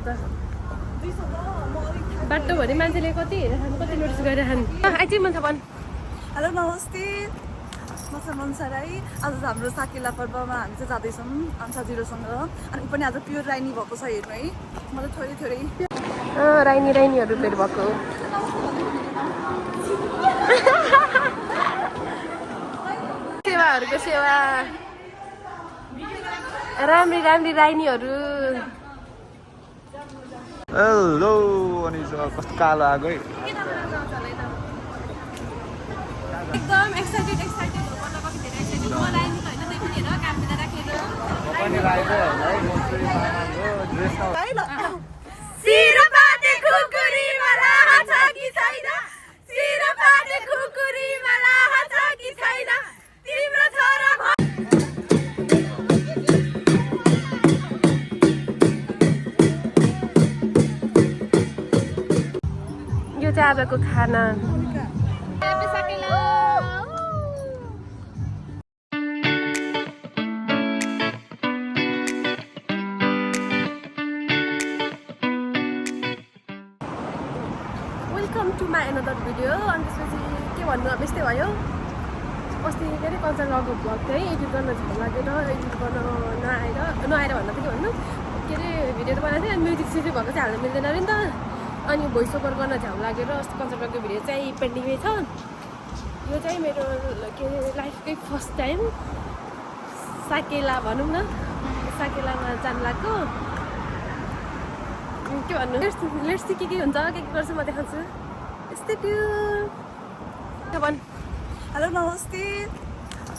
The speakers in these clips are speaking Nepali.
त बाटोभरि मान्छेले कति नोटिस गरिरहन् आइज मन छ भन्। हेलो नमस्ते, म चाहिँ मनसा राई। आज हाम्रो साकेला पर्वमा हामी चाहिँ जाँदैछौँ अन्साजीहरूसँग। अनि ऊ पनि आज प्योर राइनी भएको छ, हेर्नु है। म त थोरै थोरै राइनीहरू भेट भएको सेवाहरूको सेवा राम्री राम्री राइनीहरू। हेलो अनि कस्तो कालो आगो है। एकदम एक्साइटेड यो चाहिँ आजको खाना। Welcome to my another video. अनि त्यसपछि के भन्नु, अब यस्तै भयो। अस्ति के अरे कल्चर लगको भ्लग चाहिँ एडिट गर्न झन् लागेर एडिट गर्न नआएर भन्दा पनि भन्नु के अरे भिडियो त बनाएको थिएँ। अनि म्युजिक सिजिक भएको चाहिँ हाल्नु मिल्दैन अरे नि त। अनि भोइस ओभर गर्न झ्याउ लागेर अस्ति कल्चर लगको भिडियो चाहिँ पेन्डिङमै छ। यो चाहिँ मेरो के अरे लाइफकै फर्स्ट टाइम साकेला भनौँ न, साकेलामा जानु लाग्यो। के भन्नु, लेट्स के हुन्छ, के गर्छु म देखाउँछु। यस्तै त्यो भन्। हेलो नमस्ते,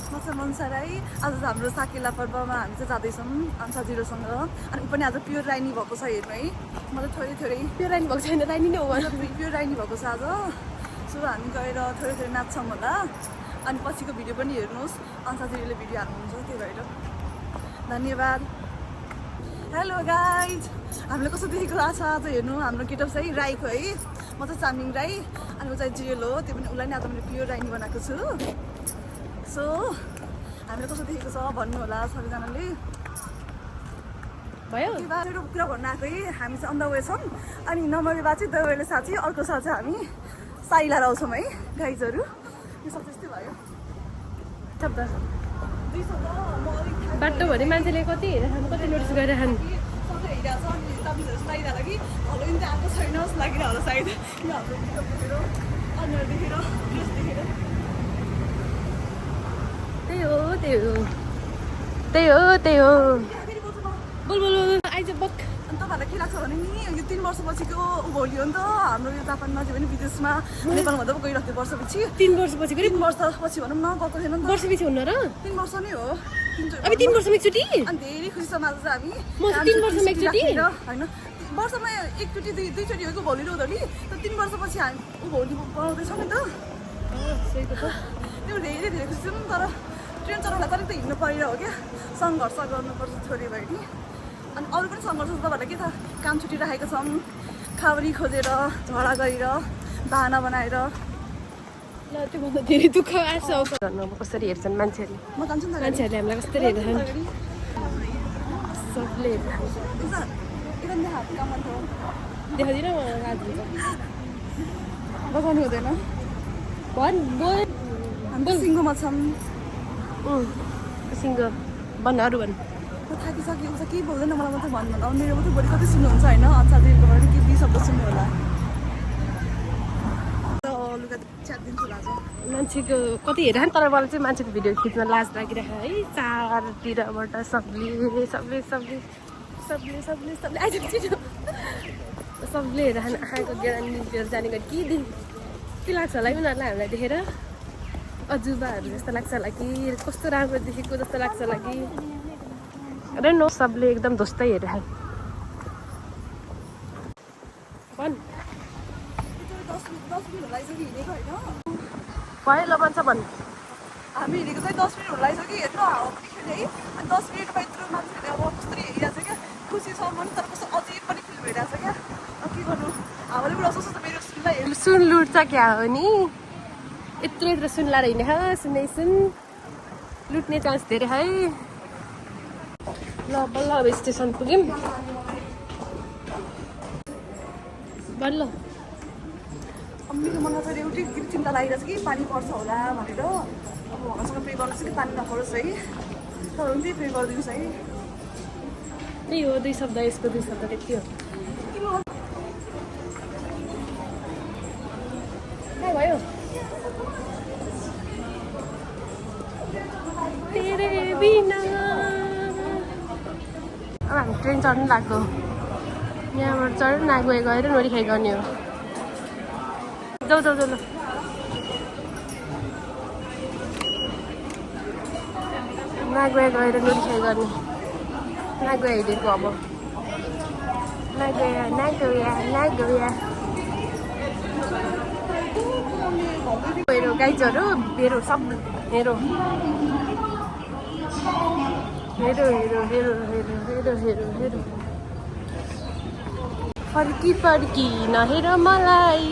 म चाहिँ मनसा राई। आज हाम्रो साकेला पर्वमा हामी चाहिँ जाँदैछौँ अन्साजीहरूसँग। अनि ऊ पनि आज प्योर राइनी भएको छ, हेर्नु है। म त थोरै थोरै प्योर राइनी भएको छैन, राइनी नै हो। प्योर राइनी भएको छ आज। सो हामी गएर थोरै थोरै नाच्छौँ होला। अनि पछिको भिडियो पनि हेर्नुहोस्, अन्साजीहरूले भिडियो हाल्नुहुन्छ, त्यही भएर धन्यवाद। हेलो गाइज, हामीले कस्तो देखेको आछ आज हेर्नु। हाम्रो गेटअप चाहिँ राईको है। म चाहिँ चामिङ राई अनि ऊ चाहिँ जिएल हो। त्यो पनि उसलाई नै आज मैले प्योर राइनी बनाएको छु। सो हामीले कस्तो देखेको छ भन्नु होला सबैजनाले। भयो मेरो कुरा भन्नु आएको है। हामी चाहिँ अन द वे छौँ। अनि नम्बर बा चाहिँ दवेले साथी, अर्को साथ चाहिँ हामी साइला आउँछौँ है गाइजहरू। यो सब त्यस्तै भयो। बाटोभरि मान्छेले कति नोटिस गरिरहन्। त्यही हो बोल आइज बक। अनि तपाईँहरूलाई के लाग्छ भने नि, यो 3 वर्षपछिको भोलि हो नि त हाम्रो यो जापानमा चाहिँ पनि विदेशमा नेपालभन्दा पो गइरहेको थियो वर्षपछि। 3 वर्षपछि 3 वर्षपछि भनौँ न, गएको थिएन नि त। वर्षपछि हुन्न र 3 वर्ष नै हो। अब 3 वर्षमा एकचोटि। अनि धेरै खुसी छ आज चाहिँ हामी। म 3 वर्षमा एकचोटि होइन, वर्षमा एकचोटि दुईचोटि हो कि भोलि र उधोली। तर 3 वर्षपछि हामी भोलि बनाउँदैछौँ नि त। त्यो धेरै धेरै खुसी छौँ। तर ट्रेन चलाउँदा त हिँड्नु परिरह्यो क्या, सङ्घर्ष गर्नुपर्छ थोरै भए नि। अनि अरू पनि सङ्घर्ष छ तपाईँहरूलाई के थाहा। काम छुट्टी राखेको छौँ, खाबरी खोजेर झगडा गरेर बाहना बनाएर। त्योभन्दा धेरै दुःख आशा आउँछ। कसरी हेर्छन् मान्छेहरूले, म जान्छु नि त। मान्छेहरूले हामीलाई कसरी हेर्छन्, सबले देखाउँदिनँ म रात हुन्छ। बगाउनु हुँदैन। भन् बोल हामी सिङ्गोमा छौँ। सिङ्गो भन्, अरू भन्। म थाकिसकेको छ, केही बोल्दैन मलाई मात्रै भन्नु। अब मेरो मात्रै भोलि कति सुन्नुहुन्छ होइन। अन्साजीहरूकोबाट के 2 शब्द सुन्नु होला। लुगा च्यातिदिन्छु होला आज। मान्छेको कति हेर नि, तर मलाई चाहिँ मान्छेको भिडियो खिच्न लाज लागिरहेको है। चारतिरबाट सबले आइज छिटो। सबले हेर आँखाको ग्यारेन्टी लिएर जाने गरी के लाग्छ होला उनीहरूलाई हामीलाई देखेर। अजुबाहरू जस्तो लाग्छ होला कि कस्तो राम्रो देखेको जस्तो लाग्छ होला कि अरे नो। सबले एकदम ध्वस्तै हेरेर भन्। भयो ल भन्छ भन्। हामी हिँडेको चाहिँ 10 मिनट लागिसक्यो कि हेर्नु हावा पनि है। अनि 10 मिनटमा यत्रो मान्छेहरूले अब कस्तो हेरिरहेको छ क्या। खुसी छ भने तर कस्तो अझै पनि फिल भइरहेको छ क्या। अब के गर्नु, हावाले उडाउँछ जस्तो मेरो सुनलाई हेर्नु। सुन लुट्छ क्या हो नि, यत्रो सुन लाएर हिँड्ने सुनै सुन लुट्ने चान्स धेरै है। ल बल्ल अब स्टेसन पुग्यौँ। बल्ल मेरो मनमा चाहिँ एउटै चिन्ता लागिरहेछ कि पानी पर्छ होला भनेर अब उहाँसँग प्रे गर्नुहोस् कि पानी नपरोस् है त्यही प्रे गरिदिनुहोस् है त्यही हो 2 शब्द यसको 2 शब्द त्यति हो के भयो तेरे बिना अब हामी ट्रेन चढ्नु लाग्यो यहाँबाट चढेर नागवे गएर नोरी खाइ गर्ने हो जाऊ जाऊ जाऊ ल नागवे गएर नोरी खाइ गर्ने नागवे हिँडेको अब नागोया नागोया नागोया हेरो गाइजहरू हेरो सब हेरो हेरो हेरो हेरो हेरो हेरो हेरो हेरो फर्की फर्की नहेर मलाई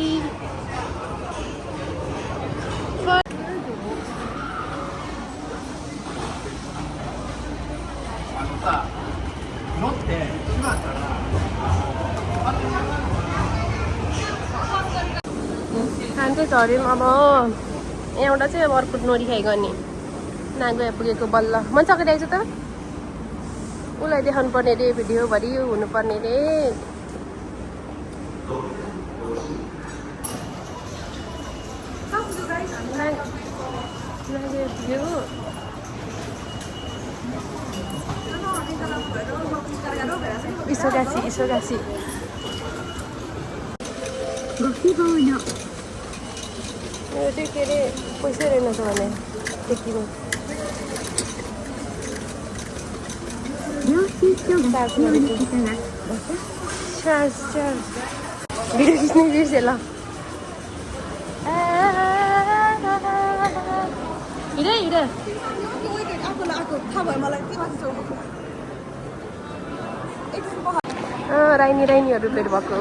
हामी चाहिँ झऱ्यौँ अब यहाँबाट चाहिँ अब अर्को नोरी खाइ गर्ने नागोया पुगेको बल्ल मन सकिरहेको छ त उसलाई देखाउनु पर्ने रे भिडियोभरि हुनुपर्ने रे नागोया पुग्यो इसोगासी इसोगासी त्यो के अरे पैसै रहेनछ भने टेकीमा भिडियो खिच्ने बिर्सेँ ल हिँड हिँड राइनी राइनीहरू भेट भएको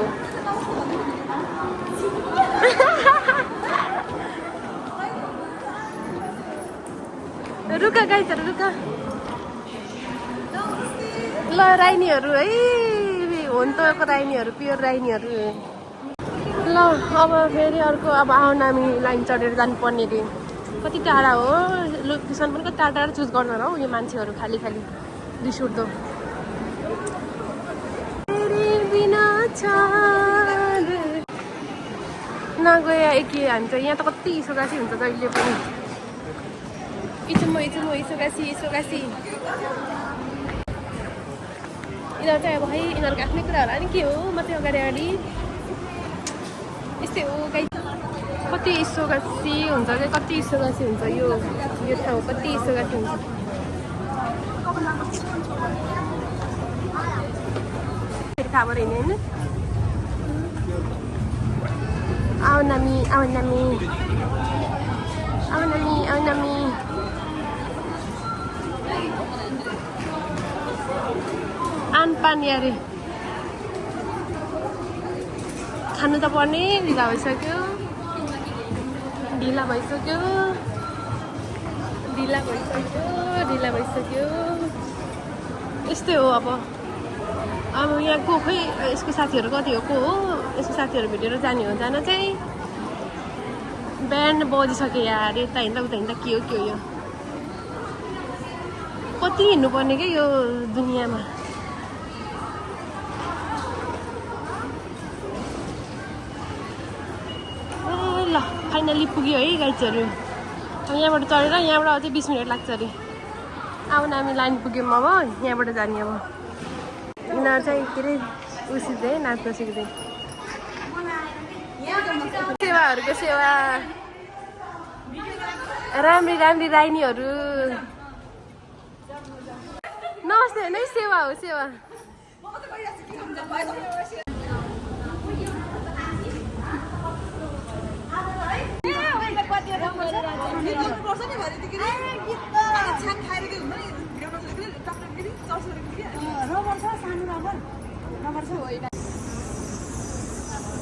रुका गाइजहरू रुका ल राइनीहरू है हो नि त राइनीहरू प्योर राइनीहरू ल अब फेरि अर्को अब आउनामी लाइन चढेर जानुपर्ने रे कति टाढा हो लोकेसन पनि कति टाढा टाढा चुज गर्दैन हौ यो मान्छेहरू खाली खाली रिसउठ्दो नागोया एकी हामी चाहिँ यहाँ त कति इसोगासी हुन्छ जहिले पनि इचुमो इसोगासी इसोगासी यिनीहरू चाहिँ अब है यिनीहरूको आफ्नै कुरा होला नि के हो म चाहिँ अगाडि अगाडि यस्तै हो गाई कति इसोगासी हुन्छ कि कति इसोगासी हुन्छ यो ठाउँ कति इसोगासी हुन्छ फेरि खाबर हिँड्ने होइन आउ नामी आउ नामी आउ नामी आउ नामी आनपान यारे खानु त पर्ने ढिला भइसक्यो ढिला भइसक्यो ढिला भइसक्यो ढिला भइसक्यो यस्तै हो अब यहाँ को खोइ यसको साथीहरू कति हो को हो यसको साथीहरू भेटेर जाने हो जान चाहिँ बिहान बजिसक्यो यार यता हिँड्दा उता हिँड्दा के हो यो कति हिँड्नुपर्ने क्या यो दुनियाँमा ल फाइनली पुग्यो है गाइजहरू अब यहाँबाट चढेर यहाँबाट अझै 20 मिनट लाग्छ अरे आउन हामी लाइन पुग्यौँ अब यहाँबाट जाने अब यिनीहरू चाहिँ के अरे उसिँदै नाच्न सिक्दै सेवाहरूको सेवा राम्री राम्री राइनीहरू नमस्ते होइन सेवा हो सेवा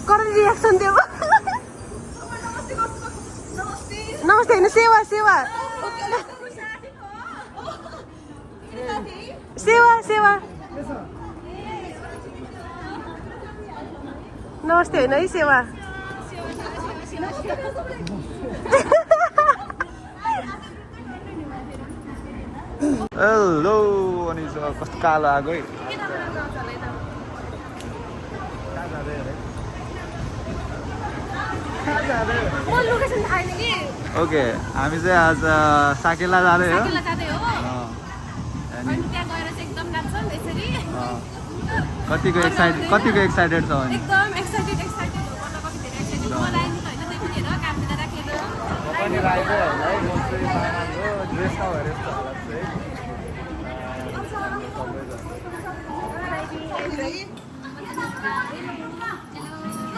कसरी रियाक्सन दियो नमस्ते होइन सेवा सेवा सेवा सेवा नमस्ते होइन है सेवा हेलो अनि कस्तो कालो आगो है ओके हामी चाहिँ आज साकेला जाँदै हो कतिको एक्साइटेड छ भने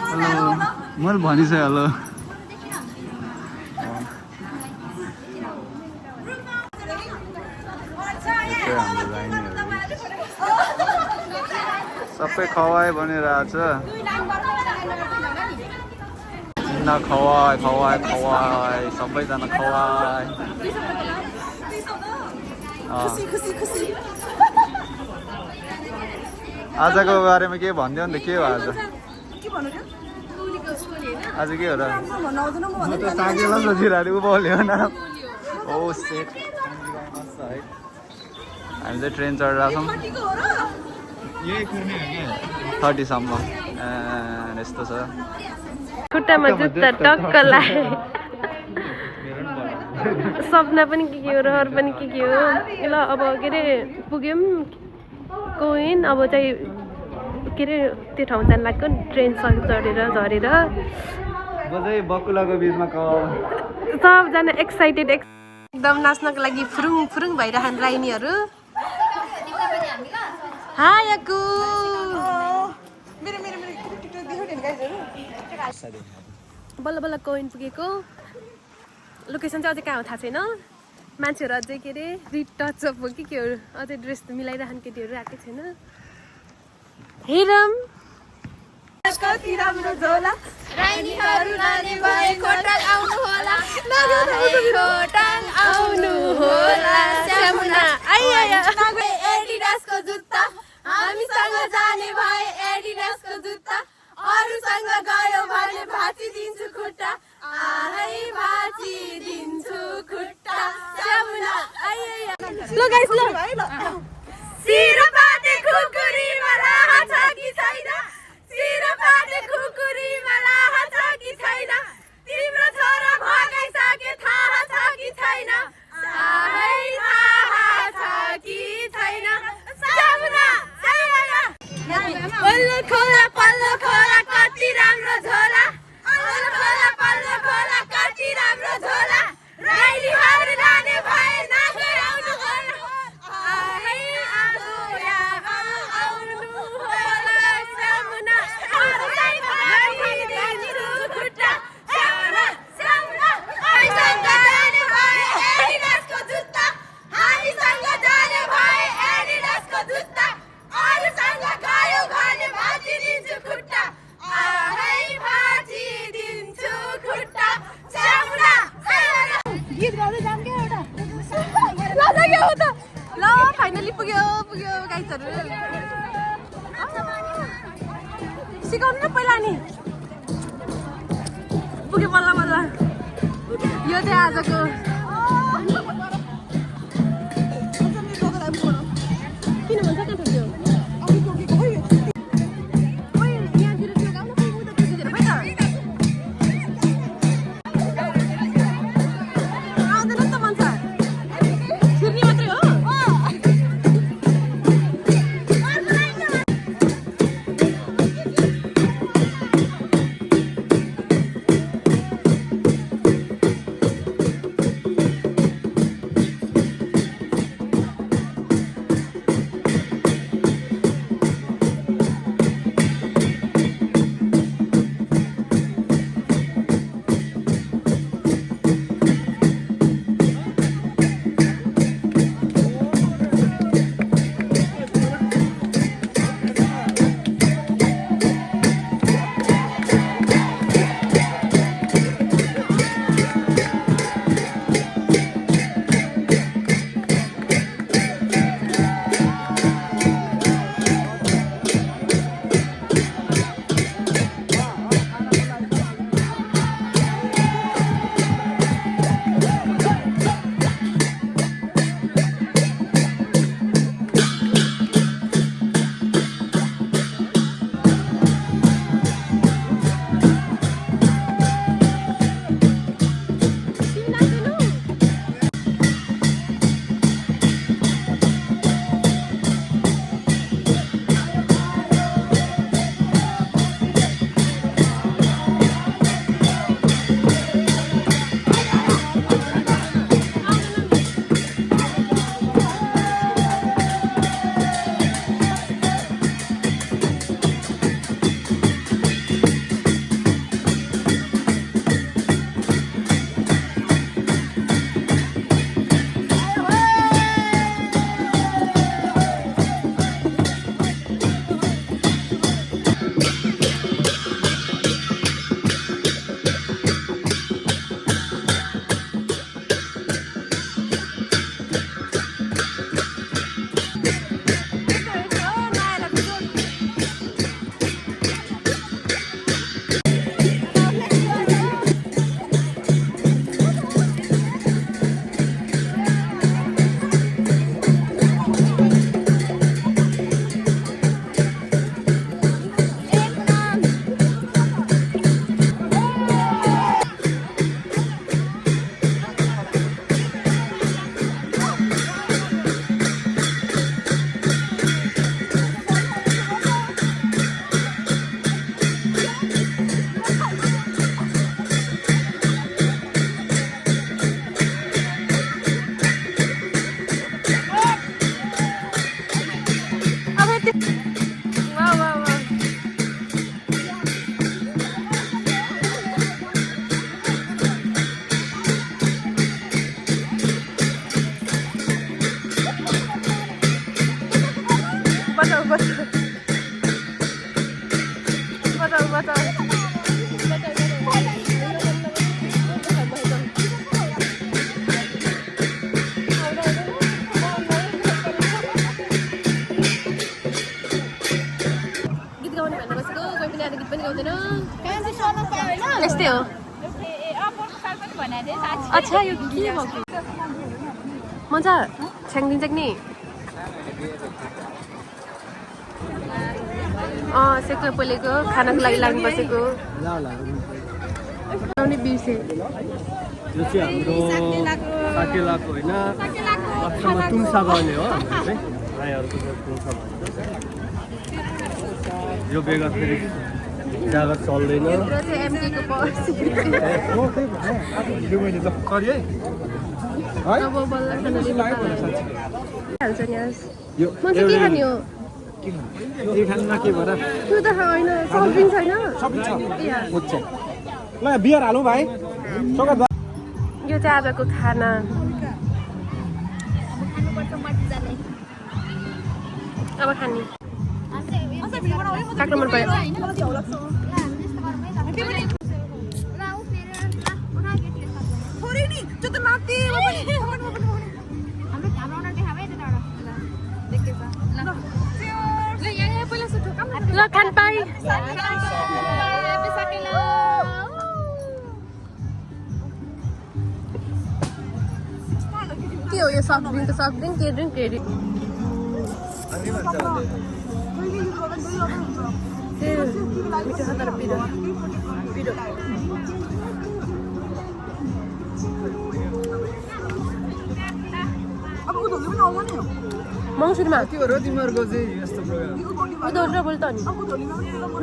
हेलो मैले भनिसकेँ हेलो सबै खवाए भनिरहेछ खवाए सबैजना खवाए आजको बारेमा के भनिदियो नि त के हो आज आज के हो र म त साकेला सोचिरहेको उ बोल्यो न ओ सेट हामी चाहिँ ट्रेन चढिरहेको छौँ 30 सम्म यस्तो छ खुट्टामा जुत्ता टक्क लाए सपना पनि के हो रहर पनि के हो ल अब के अरे पुग्यौँ कोइन अब चाहिँ के अरे त्यो ठाउँ जानु लाग्यो ट्रेन चढेर झरेर बकुलाको बिचमा सबजना एक्साइटेड एकदम नाच्नको लागि फुरुङ फुरुङ भइरहन् राइनीहरू हाय याकु बल्ल बल्ल कोइन पुगेको लोकेसन चाहिँ अझै कहाँ हो थाहा छैन मान्छेहरू अझै के अरे रिटच अप हो कि के हो अझै ड्रेस मिलाइरहन् केटीहरू आएकै छैन हेरौँ कति राम्रो झोला रानीहरू नानी भए खोटाङ आउनु होला खोटाङ आउनु होला स्यामुना आइया एडिडासको जुत्ता हामीसँग जाने भए एडिडासको जुत्ता अरूसँग गयो भने भाँची दिन्छु खुट्टा आहै भाँची दिन्छु खुट्टा स्यामुना आइया ल गाइस ल सिरो पाटे खुकुरीमा राहा छ कि छैन सिरो पाटे खुकुरीमा राहा छ कि छैन तिम्रो छोरा भगाइसके थाहा छ कि छैन आहै थाहा छ कि छैन स्यामुना पल्लो खोला कति राम्रो झोला पल्लो खोला कति राम्रो झोला राइलीहरू लाने भए नाच्दै आउनु होला आहै आउनु होला स्यामुना खुट्टा स्यामुना हामीसँग जाने भए एडिडासको जुत्ता हामीसँग जाने भए एडिडासको जुत्ता अरूसँग गयो भने भाँची दिन्छु खुट्टा आहै भाँची दिन्छु खुट्टा स्यामुना गीत गाउँदै जाऊँ क्या एउटा ल फाइनली पुग्यो गाइसहरू सिकाउनु न पहिला नि पुग्यो बल्ल बल्ल यो चाहिँ आजको किन भन्छ कहाँ थियो बसेको कोही पनि आएर गीत पनि गाउँदैन यस्तै हो अच्छा यो के भयो मजा छ्याङदिन्छ कि नि सेक्टर पोलेको खानाको लागि लाग्नु बसेको आउने बिर्से यो चाहिँ हाम्रो साकेलाको होइन तुलसा गर्ने हो राईहरूको तुलसा भन्छ यो बेगर फेरि जाँदा चल्दैन बियर हालौँ भाइ यो चाहिँ आजको खाना अब खाने काक्रो मन पर्यो ल खान पाइ के हो यो सफ्ट ड्रिङ्क के ड्रिङ्क मिठो तर पिरो मङ्सिरमा तिमीहरूको चाहिँ यस्तो प्रोग्राम उनीहरू बोल्छ नि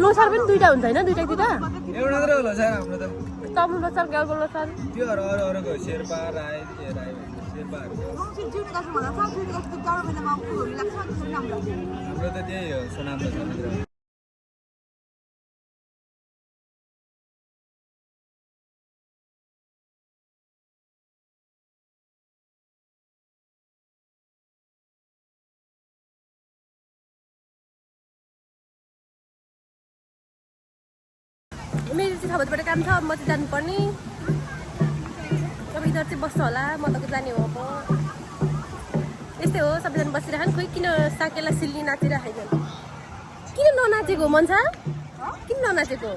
लोसार पनि दुइटा हुन्छ होइन दुइटा एउटा मात्रै होला सर हाम्रो त तमुल लोसार गाउँको लोसार त्यो अरूको शेर्पा राई शेर्पाहरू हाम्रो त त्यही हो सोनाम मेरो चाहिँ 6 बजीबाट काम छ म चाहिँ जानुपर्ने अब यिनीहरू चाहिँ बस्छ होला म त जाने हो अब यस्तै हो सबैजना बसिरहन् खोइ किन साकेला सिल्ली नाचिरहेको किन ननाचेको मन छ किन ननाचेको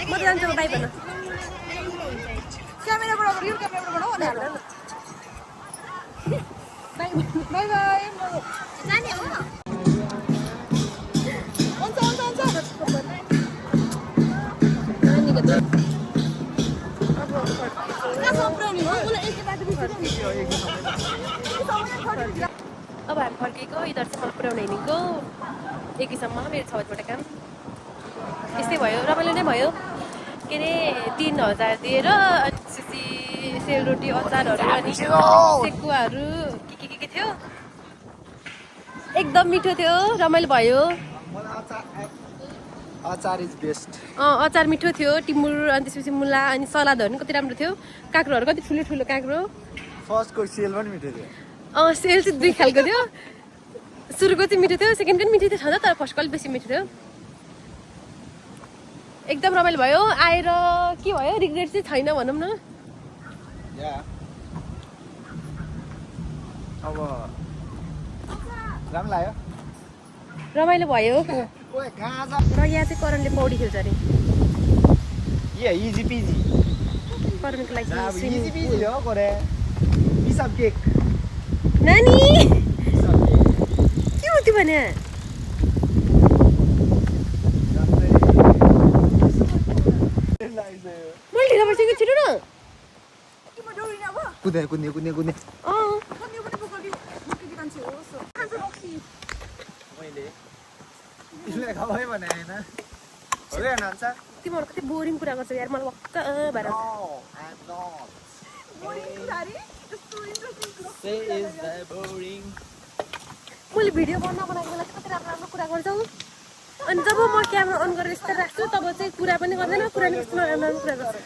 म त जान्छु बाई भन बाई बाई जाने हो अब हामी फर्केको यिनीहरू चाहिँ मलाई पुऱ्याउन हिँडेको एकैसम्म मेरो 6 बजीबाट काम यस्तै भयो रमाइलो नै भयो के अरे 3000 दिएर अनि सेलरोटी अचारहरू अनि सेकुवाहरू के थियो एकदम मिठो थियो रमाइलो भयो अचार इज बेस्ट अचार मिठो थियो टिमुर अनि त्यसपछि मुला अनि सलादहरू पनि कति राम्रो थियो काँक्रोहरू कति ठुलो काँक्रो फर्स्टको सेल पनि मिठो थियो सेल चाहिँ 2 खालको थियो सुरुको चाहिँ मिठो थियो सेकेन्डको पनि मिठो थियो तर फर्स्टको अलिक बेसी मिठो थियो एकदम रमाइलो भयो आएर के भयो रिग्रेट चाहिँ छैन भनौँ न अब राम्रो लाग्यो रमाइलो भयो र ओए कहाँ जा यहाँ चाहिँ करणले पौडी खेल्छ अरे इजी पिजी करणको लागि इजी पिजी हो करे पिस अफ केक नानी के हो त्यो भने मैले ढिलो भइसक्यो छिटो न कुद्ने मैले इसलाई खबै भने हैन हो या नान्छ तिमीहरू कति बोरिङ कुरा गर्छ यार मलाई वक्क भएर मैले भिडियो बनाएको बेला कति राम्रो कुरा गर्छौ अनि जब म क्यामेरा अन गरेर यस्तो राख्छु तब चाहिँ कुरा पनि गर्दैन कुरा नि कस्तो नराम्रो कुरा गर्छ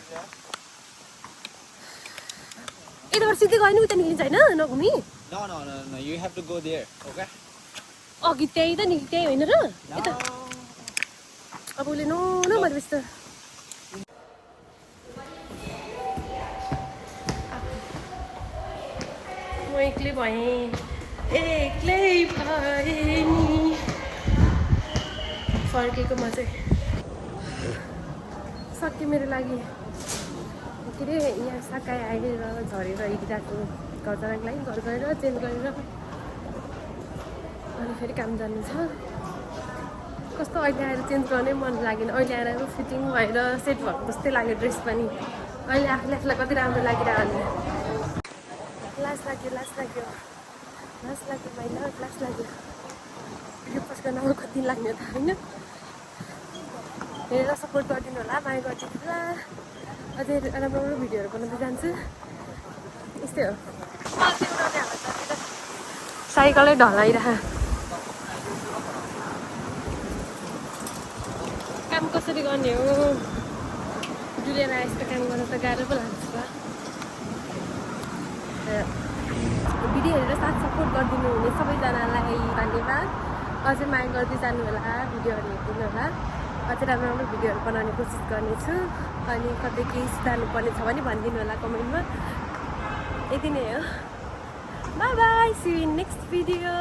यताबाट सिधै गयो नि उता निक्लिन्छ होइन नघुमी No, you have to go there, okay? अघि त्यही त नि त्यही होइन र यता अब उसले नो भनेपछि त म एक्लै भएँ नि फर्केको म चाहिँ सक्यो मेरो लागि के अरे यहाँ साकाइ आएर झरेर हिँडिरहेको घर जानको लागि घर गएर चेन्ज गरेर अनि फेरि काम जानु छ कस्तो अहिले आएर चेन्ज गर्नै मन लागेन अहिले आएर फिटिङ भएर सेट भएको जस्तै लाग्यो ड्रेस पनि अहिले आफूलाई कति राम्रो लागिरहने लास लाग्यो माइला लास लाग्यो भिडियो पोस्ट गर्न अब कति लाग्ने त होइन हेरेर सपोर्ट गरिदिनु होला माया गरिदिनु होला अझै राम्रो भिडियोहरू बनाउँदै जान्छु यस्तै हो साइकलै ढलाइरह काम कसरी गर्ने हो जुलिएर यस्तो काम गर्न त गाह्रो पो लाग्छ भिडियो हेरेर साथ सपोर्ट गरिदिनु हुने सबैजनालाई धन्यवाद अझै माया गर्दै जानु होला भिडियोहरू हेरिदिनु होला अझै राम्रो भिडियोहरू बनाउने कोसिस गर्नेछु अनि कतै केही सुधार्नु पर्ने छ भने भनिदिनु होला कमेन्टमा यति नै हो bye bye see you in next video